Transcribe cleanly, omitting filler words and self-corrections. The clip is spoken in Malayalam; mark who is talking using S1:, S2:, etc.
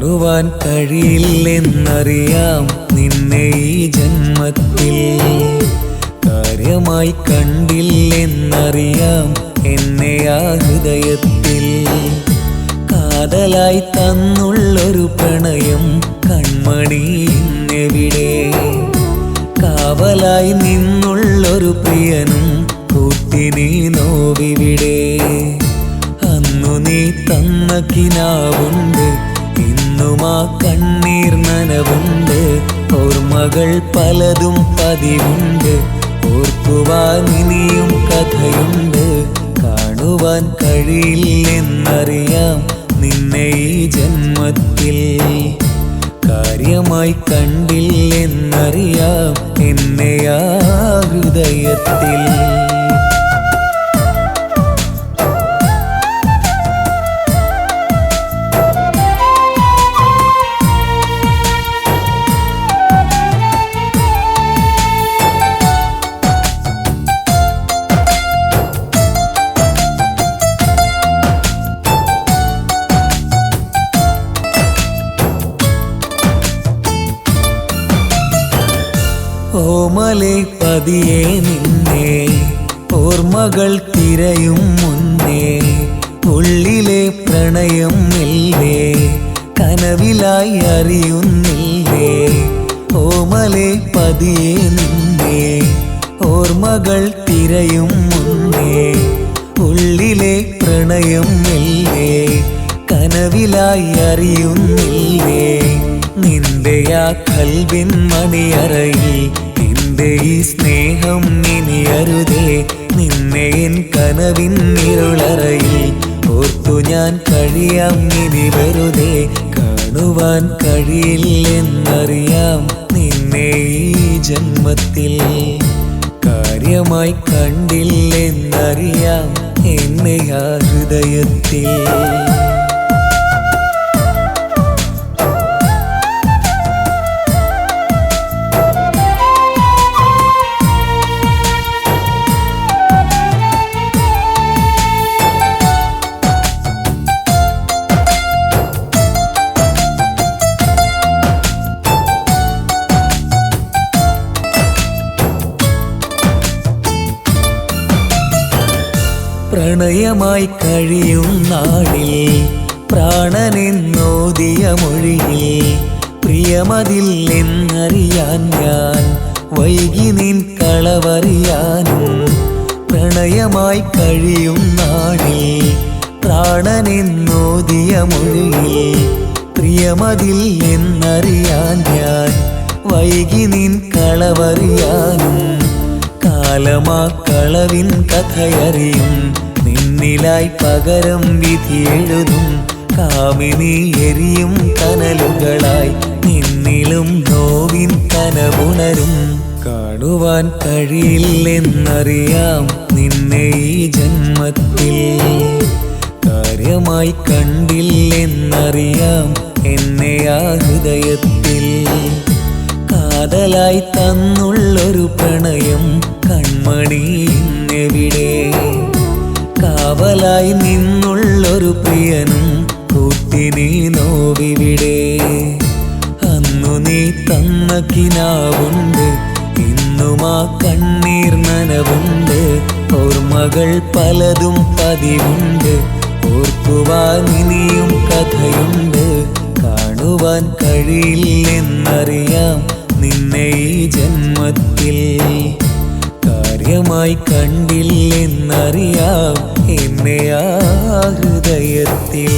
S1: കാണുവാൻ കഴിയില്ലെന്നറിയാം നിന്നെ ഈ ജന്മത്തിൽ. കാര്യമായി കണ്ടില്ലെന്നറിയാം എന്നെ ആ ഹൃദയത്തിൽ. കാതലായി തന്നുള്ളൊരു പ്രണയം കൺമണി ഇന്നെവിടെ? കാവലായി നിന്നുള്ളൊരു പ്രിയനും കൂട്ടിനീ നോവിവിടെ? അന്നു നീ തന്ന കിനാവുണ്ട്, ഇന്നും ആ കണ്ണീർ നനവുണ്ട്. ഓർമ്മകൾ പലതും പതിവുണ്ട്, ഓർക്കുവാൻ ഇനിയും കഥയുണ്ട്. കാണുവാൻ കഴിയില്ലെന്നറിയാം നിന്നെ ഈ ജന്മത്തിൽ. കാര്യമായി കണ്ടില്ലെന്നറിയാം എന്നെ ആ ഹൃദയത്തിൽ. ഓമലെ പതിയെ നിന്നെ ഓർമ്മകൾ തിരയും മുന്നേ. ഉള്ളിലെ പ്രണയം ഇല്ലേ, കനവിലായി അറിയുന്നില്ലേ? ഓമലെ പതിയെ നിന്നെ ഓർമ്മകൾ തിരയും മുന്നേ. ഉള്ളിലെ പ്രണയം ഇല്ലേ, കനവിലായി അറിയുന്നില്ലേ? നിന്റെ ആ കൽവിൻ മണിയറയിൽ നിന്റെ ഈ സ്നേഹം ഇനി അരുതേ. നിന്നെ എൻ കനവിൻ ഇരുളറയിൽ ഓർത്തു ഞാൻ കഴിയാം ഇനി വെറുതെ. കാണുവാൻ കഴിയില്ലെന്നറിയാം നിന്നെ ഈ ജന്മത്തിൽ. കാര്യമായി കണ്ടില്ലെന്നറിയാം എന്നെ ആ ഹൃദയത്തിൽ. പ്രണയമായി കഴിയും നാളിൽ പ്രാണനെന്നോദിയ മൊഴിയിൽ പ്രിയമതിൽ എന്നറിയാൻ ഞാൻ വൈകി നിൻ കളവറിയാനും. പ്രണയമായി കഴിയും നാളിൽ പ്രാണനെന്നോദിയ മൊഴിയിൽ പ്രിയമതിൽ എന്നറിയാൻ ഞാൻ വൈകി നിൻ കളവറിയാനും. കാലമാ കളവിൻ കഥയറിയും, നിന്നിലായി പകരം വിധി എഴുതും. കാമിനി എരിയും കനലുകളായി നിന്നിലും നോവിൻ കനവുണരും. കാണുവാൻ കഴിയില്ലെന്നറിയാം നിന്നെ ഈ ജന്മത്തിൽ. കാര്യമായി കണ്ടില്ലെന്നറിയാം എന്നെ ആ ഹൃദയത്തിൽ. കാതലായി തന്നുള്ളൊരു പ്രണയം കൺമണി ഇന്നെവിടെ? കാവലായി നിന്നുള്ളൊരു പ്രിയനും കൂട്ടിനീ നോവിവിടെ? അന്നു നീ തന്ന കിനാവുണ്ട്, ഇന്നും ആ കണ്ണീർ നനവുണ്ട്. ഓർമ്മകൾ പലതും പതിവുണ്ട്, ഓർക്കുവാൻ ഇനിയും കഥയുണ്ട്. കാണുവാൻ കഴിയില്ലെന്നറിയാം നിന്നെ ഈ ജന്മത്തിൽ. കാര്യമായി കണ്ടില്ലെന്നറിയാം എന്നെ ആ ഹൃദയത്തിൽ.